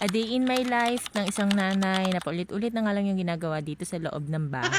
A day in my life ng isang nanay na paulit-ulit na nga lang yung ginagawa dito sa loob ng bahay.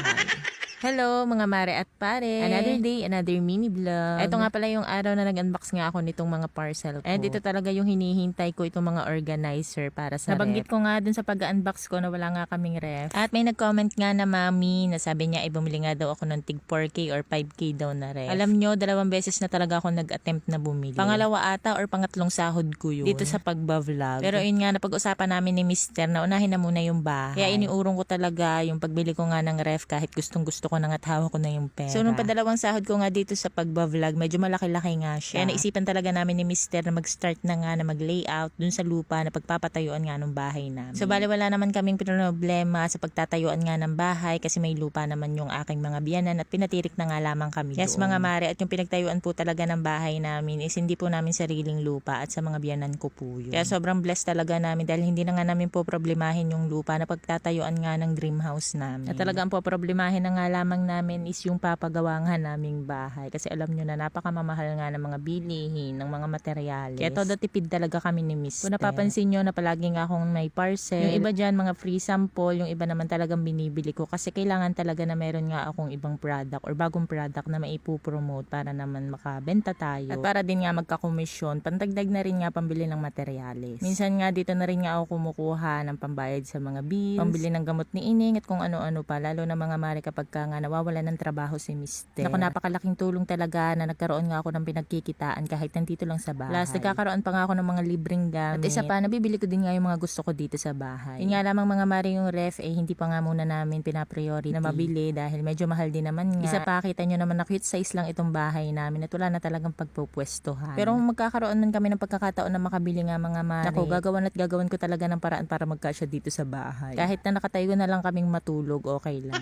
Hello mga mare at pare! Another day, another mini vlog. Ito nga pala yung araw na nag-unbox nga ako nitong mga parcel ko. And ito talaga yung hinihintay ko, itong mga organizer para sa Nabanggit ko nga dun sa pag-unbox ko na wala nga kaming ref. At may nag-comment nga na mami na sabi niya ay bumili nga daw ako ng tig 4K or 5K daw na ref. Alam nyo, 2 beses na talaga ako nag-attempt na bumili. Pangalawa ata or pangatlong sahod ko yun. Dito sa pagba-vlog. Pero yun nga, napag-usapan namin ni Mister na unahin na muna yung bahay. Kaya iniurong ko talaga yung pagbili ko nga ng ref kahit gustong-gusto ko na nga at hawak ko na yung pera. So nung padalawang sahod ko nga dito sa pagba-vlog, medyo malaki-laki nga siya. Kaya naisipan talaga namin ni Mister na mag-start na nga na mag-layout dun sa lupa na pagpapatayuan nga ng bahay namin. So bali wala naman kaming problema sa pagtatayuan nga ng bahay kasi may lupa naman yung aking mga biyanan at pinatirik na nga lamang kami doon. Yes mga mare, at yung pinagtayuan po talaga ng bahay namin is hindi po namin sariling lupa at sa mga biyanan ko po yun. Kaya sobrang blessed talaga namin dahil hindi na nga namin po problemahin yung lupa na pagtatayuan nga ng dream house namin. At talagang po problemahin na nga lamang namin is yung papagawa nga naming bahay. Kasi alam nyo na napakamamahal nga ng mga bilihin, ng mga materyales. Kaya todo tipid talaga kami ni Mister. Kung napapansin nyo na palagi nga akong may parcel, yung iba dyan mga free sample, yung iba naman talagang binibili ko kasi kailangan talaga na meron nga akong ibang product or bagong product na maipupromote para naman makabenta tayo. At para din nga magkakomisyon, pantagdag na rin nga pambili ng materyales. Minsan nga dito na rin nga ako kumukuha ng pambayad sa mga bills, pambili ng gamot ni Ining at kung ano-ano pa, lalo na mga mare kapag ka nga nawawala ng trabaho si Mister. Naku, napakalaking tulong talaga na nagkaroon nga ako ng pinagkikitaan kahit nandito lang sa bahay. Plus, nagkakaroon pa nga ako ng mga libreng gamit. At isa pa, nabibili ko din nga yung mga gusto ko dito sa bahay. Yun nga lamang mga mare yung ref, hindi pa nga muna namin pinapriority na mabili dahil medyo mahal din naman nga. Isa pa, kita nyo naman na cute size lang itong bahay namin at wala na talagang pagpupwestuhan. Pero kung magkakaroon man kami ng pagkakataon na makabili nga mga mare, naku, gagawan ko talaga ng paraan para magkasya dito sa bahay. Kahit na nakatayo na lang kaming matulog, okay lang.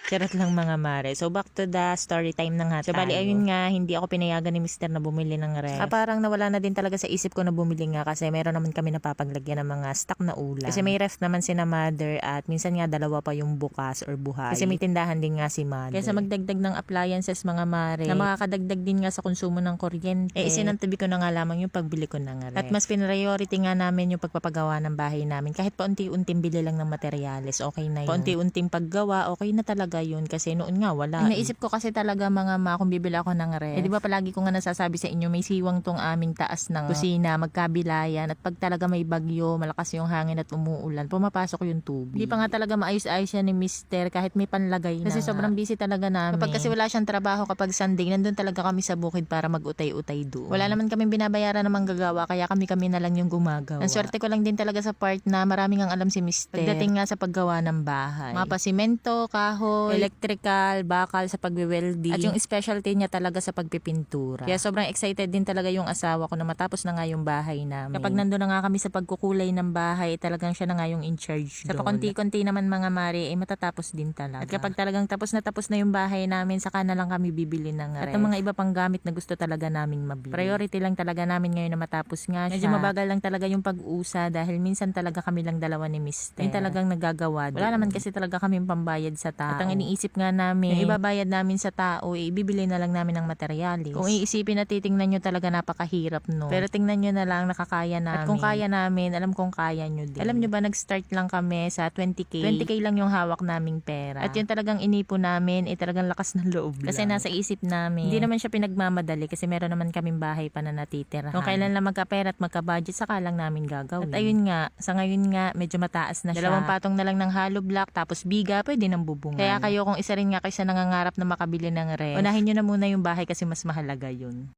Charot lang mga mare. So back to the story time na nga tayo. So bali ayun nga, hindi ako pinayagan ni Mister na bumili ng ref. Parang nawala na din talaga sa isip ko na bumili nga kasi meron naman kami napapaglagyan ng mga stock na ulam. Kasi may ref naman si na mother at minsan nga dalawa pa yung bukas or buhay. Kasi may tindahan din nga si mother. Kaya sa magdagdag ng appliances mga mare na makakadagdag din nga sa konsumo ng kuryente. Isinantabi ko na nga lamang yung pagbili ko ng ref. At mas priority nga namin yung pagpapagawa ng bahay namin. Kahit paunti-unting bili lang ng materyales, okay na yun. Paunti-unting paggawa, okay na talaga yun kasi noon nga wala. Naisip ko kasi talaga mga kung bibili ako ng ref. Di ba palagi ko nga nasasabi sa inyo may siwang tong aming taas ng kusina, magkabilayan at pag talaga may bagyo, malakas yung hangin at umuulan, pumapasok yung tubig. Hindi pa nga talaga maayos-ayos yan ni Mister kahit may panlagay na. Kasi sobrang busy talaga namin. Kapag kasi wala siyang trabaho kapag Sunday, nandun talaga kami sa bukid para mag-utay-utay doon. Wala naman kaming binabayaran ng manggagawa kaya kami na lang yung gumagawa. Ang swerte ko lang din talaga sa part na maraming ang alam si Mister. Pagdating nga sa paggawa ng bahay. Mapasimento, kahoy, electrical, bakal sa pagwe-welding. At yung specialty niya talaga sa pagpipintura. Kaya sobrang excited din talaga yung asawa ko na matapos na nga yung bahay namin. Kapag nandun na nga kami sa pagkukulay ng bahay, talagang siya na nga yung in charge doon. Sa pakunti-kunti naman mga mare, matatapos din talaga. At kapag talagang tapos na yung bahay namin, saka na lang kami bibili ng ref. At ang mga iba pang gamit na gusto talaga naming mabili. Priority lang talaga namin ngayon na matapos nga siya. Medyo mabagal lang talaga yung pag-usa dahil minsan talaga kami lang dalawa ni Mister. Yung talagang nagagawa. Wala naman kasi talaga kaming pambayad sa tao. At ang iniisip nga namin, yung ibabayad namin sa tao, ibibili na lang namin ng materyales. Kung iisipin na titingnan nyo talaga napakahirap no. Pero tingnan nyo na lang nakakaya namin. At kung kaya namin, alam kong kaya nyo din. Alam nyo ba nag-start lang kami sa 20K. 20K lang yung hawak naming pera. At yun talagang inipo namin, talagang lakas ng loob lang. Kasi nasa isip namin, hindi naman siya pinagmamadali kasi meron naman kaming bahay pa na natitirahan. Kung kailan lang magkapera at magka-budget, saka lang namin gagawin. At ayun nga, sa ngayon nga, medyo mataas na siya. 2 patong na lang ng hollow block, tapos biga, pwede ng bubungan. Kaya kayo kung isa rin nga kayo sa nangangarap na makabili ng ref, unahin nyo na muna yung bahay kasi mas mahalaga yun.